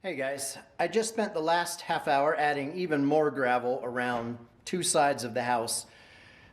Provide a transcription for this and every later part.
Hey guys, I just spent the last half hour adding even more gravel around two sides of the house.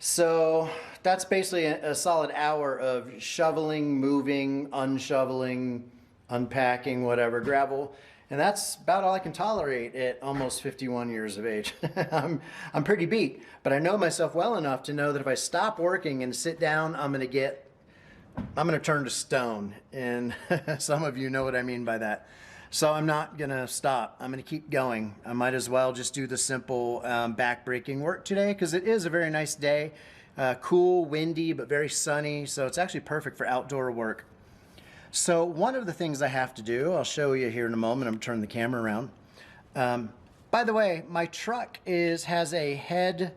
So that's basically a solid hour of shoveling, moving, unshoveling, unpacking, whatever, gravel. And that's about all I can tolerate at almost 51 years of age. I'm pretty beat, but I know myself well enough to know that if I stop working and sit down, I'm gonna turn to stone. And some of you know what I mean by that. So I'm not gonna stop. I'm gonna keep going. I might as well just do the simple back-breaking work today because it is a very nice day. Cool, windy, but very sunny. So it's actually perfect for outdoor work. So one of the things I have to do, I'll show you here in a moment. I'm gonna turn the camera around. By the way, my truck has a head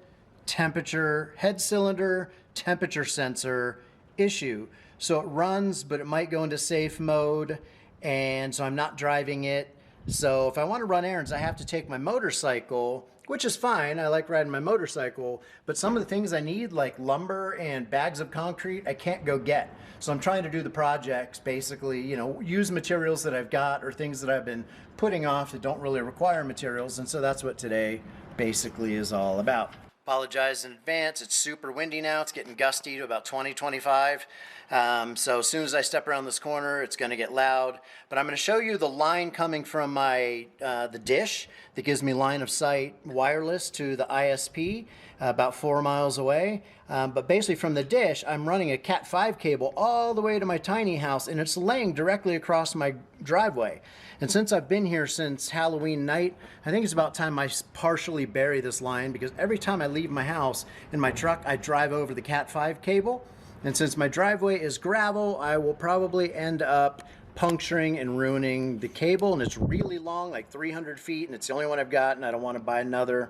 cylinder temperature sensor issue. So it runs, but it might go into safe mode. And so I'm not driving it. So if I want to run errands, I have to take my motorcycle, which is fine. I like riding my motorcycle, but some of the things I need, like lumber and bags of concrete, I can't go get. So I'm trying to do the projects, basically, use materials that I've got or things that I've been putting off that don't really require materials. And so that's what today basically is all about. Apologize in advance. It's super windy now. It's getting gusty to about 20, 25. So as soon as I step around this corner, it's going to get loud. But I'm going to show you the line coming from my the dish that gives me line of sight wireless to the ISP about 4 miles away. But basically from the dish, I'm running a Cat 5 cable all the way to my tiny house, and it's laying directly across my driveway. And since I've been here since Halloween night, I think it's about time I partially bury this line, because every time I leave my house in my truck, I drive over the Cat 5 cable. And since my driveway is gravel, I will probably end up puncturing and ruining the cable. And it's really long, like 300 feet, and it's the only one I've got, and I don't want to buy another.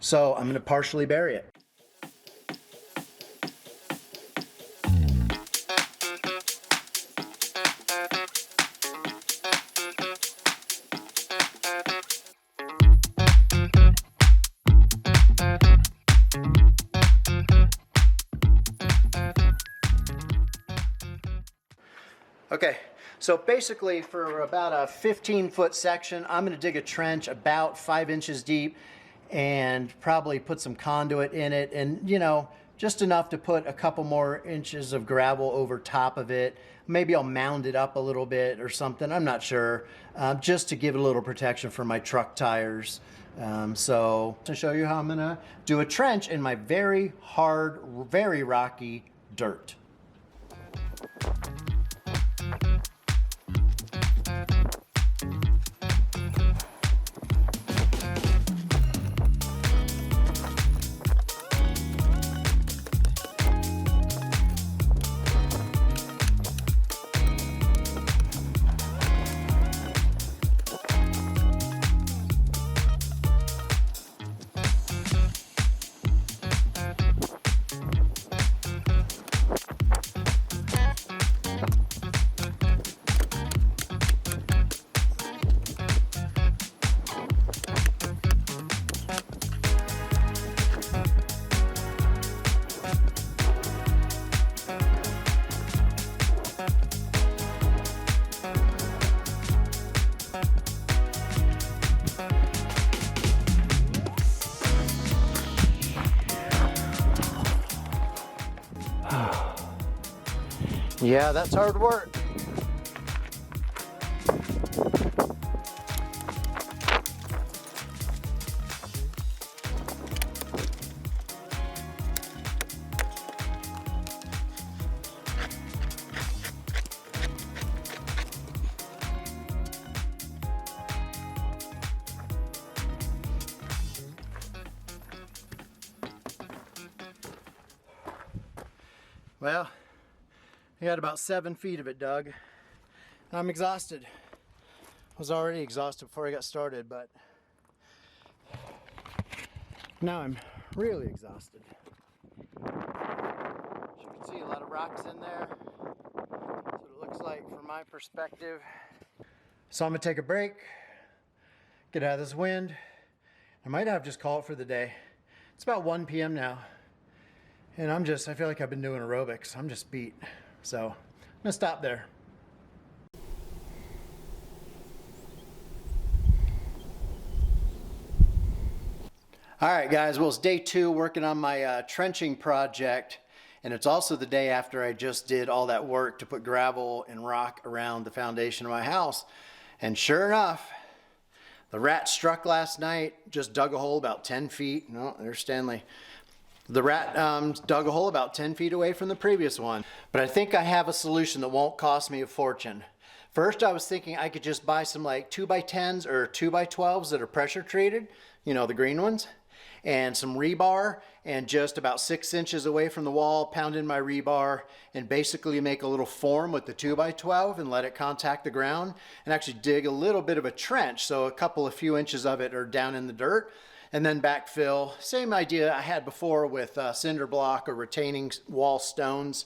So I'm going to partially bury it. Okay, so basically for about a 15-foot section, I'm going to dig a trench about 5 inches deep and probably put some conduit in it, and just enough to put a couple more inches of gravel over top of it. Maybe I'll mound it up a little bit or something, I'm not sure, just to give it a little protection for my truck tires. So to show you how I'm going to do a trench in my very hard, very rocky dirt. Yeah, that's hard work. Well, I got about 7 feet of it dug. I'm exhausted. I was already exhausted before I got started, but now I'm really exhausted. As you can see, a lot of rocks in there. That's what it looks like from my perspective. So I'm gonna take a break, get out of this wind. I might have just call it for the day. It's about 1 p.m. now. And I feel like I've been doing aerobics. I'm just beat. So I'm gonna stop there. All right, guys, well, it's day 2 working on my trenching project, and it's also the day after I just did all that work to put gravel and rock around the foundation of my house. And sure enough, the rat struck last night, just dug a hole about 10 feet. No, there's Stanley. The rat dug a hole about 10 feet away from the previous one. But I think I have a solution that won't cost me a fortune. First, I was thinking I could just buy some like 2x10s or 2x12s that are pressure treated, you know, the green ones, and some rebar, and just about 6 inches away from the wall, pound in my rebar and basically make a little form with the 2x12 and let it contact the ground, and actually dig a little bit of a trench, so a few inches of it are down in the dirt, and then backfill. Same idea I had before with cinder block or retaining wall stones,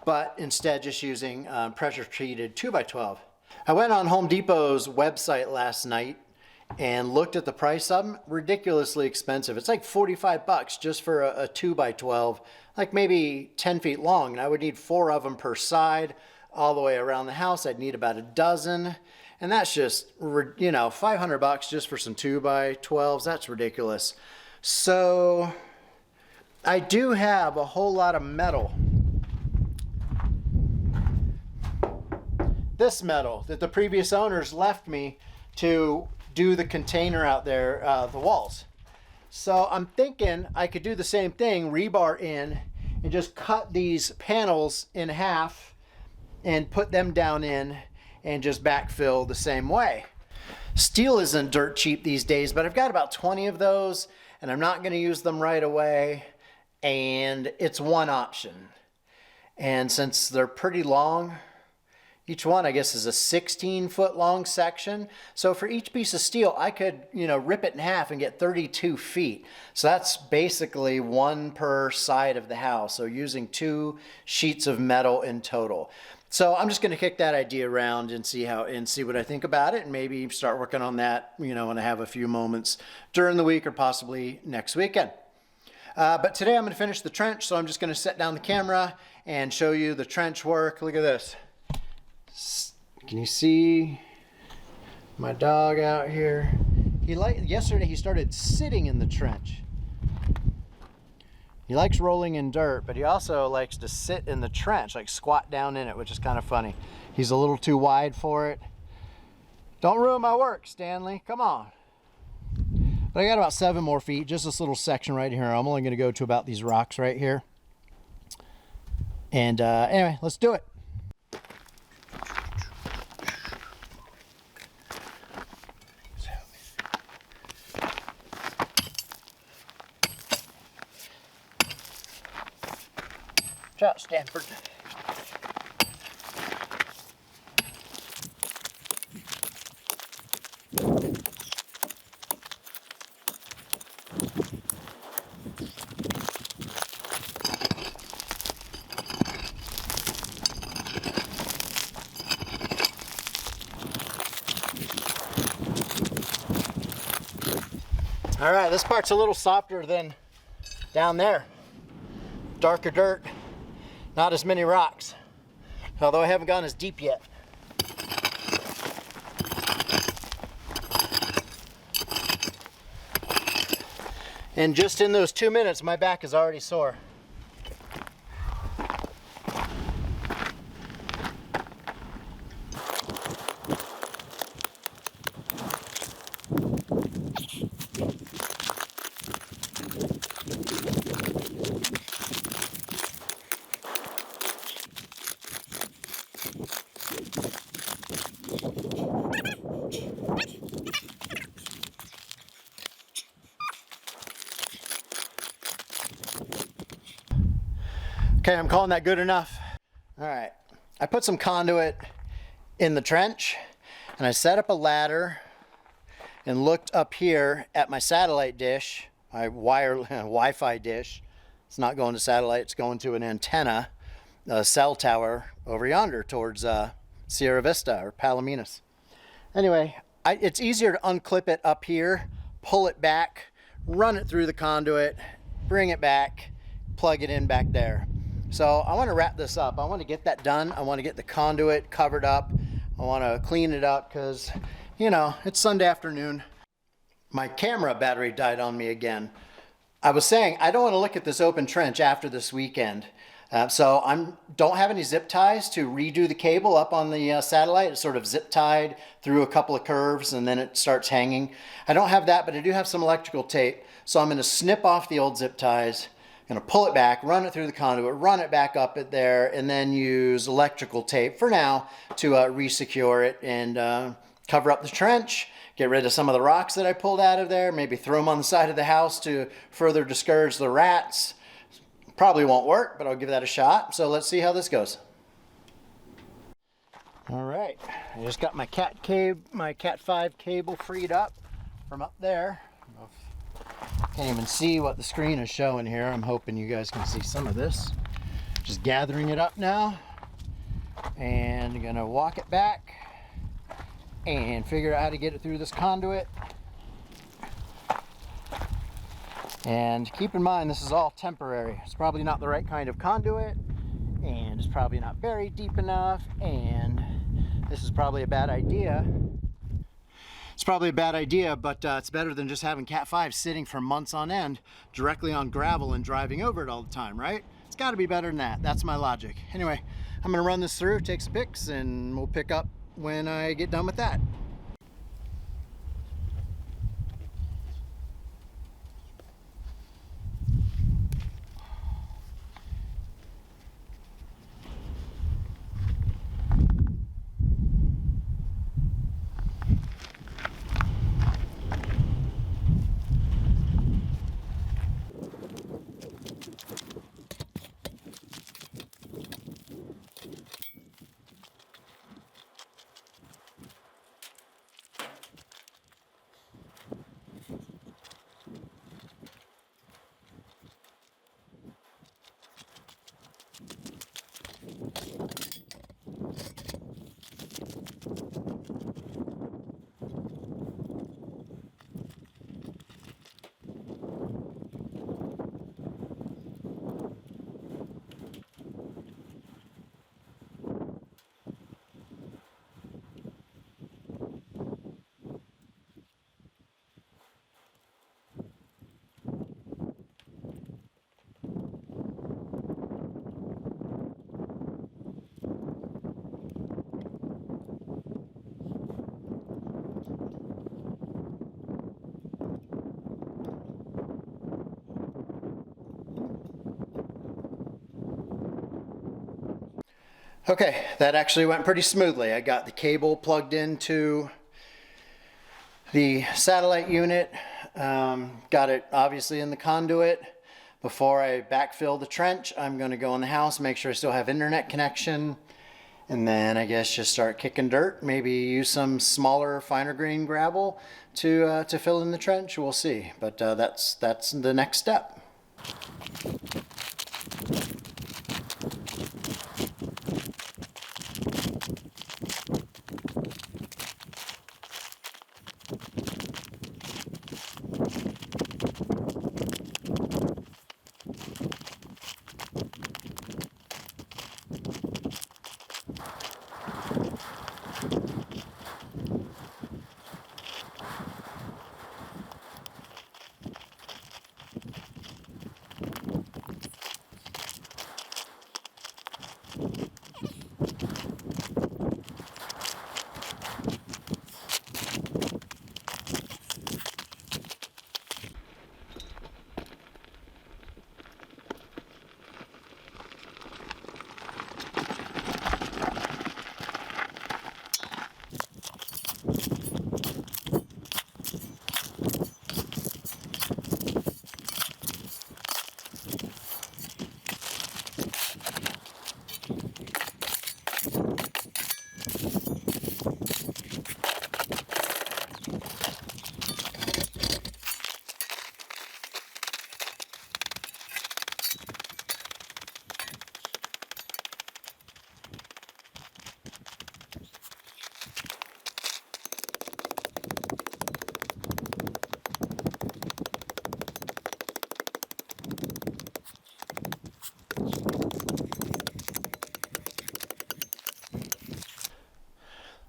but instead just using pressure treated 2x12. I went on Home Depot's website last night and looked at the price of them. Ridiculously expensive. It's like 45 bucks just for a 2x12, like maybe 10 feet long. And I would need 4 of them per side all the way around the house. I'd need about a dozen. And that's just, you know, 500 bucks just for some 2x12s. That's ridiculous. So I do have a whole lot of metal. This metal that the previous owners left me to do the container out there, the walls. So I'm thinking I could do the same thing, rebar in, and just cut these panels in half and put them down in and just backfill the same way. Steel isn't dirt cheap these days, but I've got about 20 of those and I'm not going to use them right away, and it's one option. And since they're pretty long, each one, I guess, is a 16-foot long section. So for each piece of steel, I could, you know, rip it in half and get 32 feet. So that's basically 1 per side of the house. So using 2 sheets of metal in total. So I'm just going to kick that idea around and see what I think about it, and maybe start working on that, you know, when I have a few moments during the week or possibly next weekend. But today I'm going to finish the trench, so I'm just going to set down the camera and show you the trench work. Look at this. Can you see my dog out here? Yesterday he started sitting in the trench. He likes rolling in dirt, but he also likes to sit in the trench, like squat down in it, which is kind of funny. He's a little too wide for it. Don't ruin my work, Stanley. Come on. But I got about 7 more feet, just this little section right here. I'm only going to go to about these rocks right here. And anyway, let's do it. Out, Stanford. All right, this part's a little softer than down there. Darker dirt. Not as many rocks, although I haven't gone as deep yet. And just in those 2 minutes, my back is already sore. Okay, I'm calling that good enough. All right, I put some conduit in the trench and I set up a ladder and looked up here at my satellite dish, my Wi-Fi dish. It's not going to satellite, it's going to an antenna, a cell tower over yonder towards Sierra Vista or Palominas. Anyway, it's easier to unclip it up here, pull it back, run it through the conduit, bring it back, plug it in back there. So I want to wrap this up. I want to get that done. I want to get the conduit covered up. I want to clean it up because, you know, it's Sunday afternoon. My camera battery died on me again. I was saying I don't want to look at this open trench after this weekend. So I don't have any zip ties to redo the cable up on the satellite. It's sort of zip tied through a couple of curves and then it starts hanging. I don't have that, but I do have some electrical tape. So I'm going to snip off the old zip ties, I'm going to pull it back, run it through the conduit, run it back up it there, and then use electrical tape for now to re-secure it and cover up the trench. Get rid of some of the rocks that I pulled out of there, maybe throw them on the side of the house to further discourage the rats. Probably won't work, but I'll give that a shot. So let's see how this goes. All right, I just got my Cat 5 cable freed up from up there. Can't even see what the screen is showing here. I'm hoping you guys can see some of this. Just gathering it up now, and I'm gonna walk it back and figure out how to get it through this conduit. And keep in mind, this is all temporary. It's probably not the right kind of conduit, and it's probably not very deep enough, and this is probably a bad idea. It's probably a bad idea, but it's better than just having Cat 5 sitting for months on end directly on gravel and driving over it all the time, right? It's got to be better than that. That's my logic. Anyway, I'm going to run this through, take some pics, and we'll pick up when I get done with that. Okay, that actually went pretty smoothly. I got the cable plugged into the satellite unit, got it obviously in the conduit. Before I backfill the trench, I'm going to go in the house, make sure I still have internet connection, and then I guess just start kicking dirt, maybe use some smaller, finer grain gravel to fill in the trench. We'll see, but that's the next step.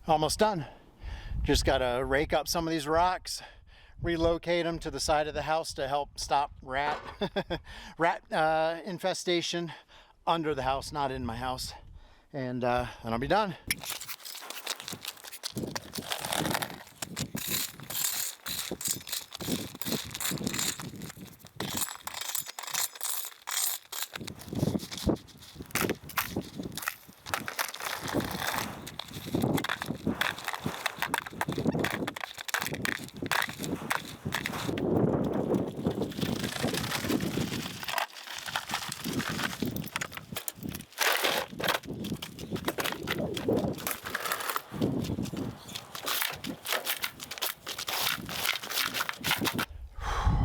Almost done. Just gotta rake up some of these rocks, relocate them to the side of the house to help stop rat infestation under the house, not in my house. And I'll be done.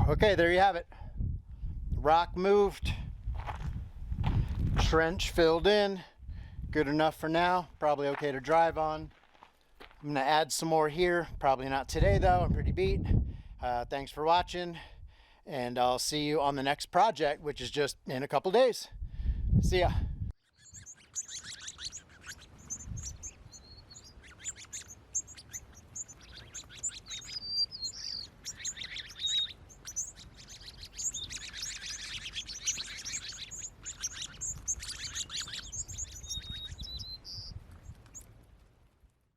Okay, there you have it. Rock moved, trench filled in, good enough for now, probably okay to drive on. I'm gonna add some more here, probably not today though, I'm pretty beat. Thanks for watching, and I'll see you on the next project, which is just in a couple days. See ya.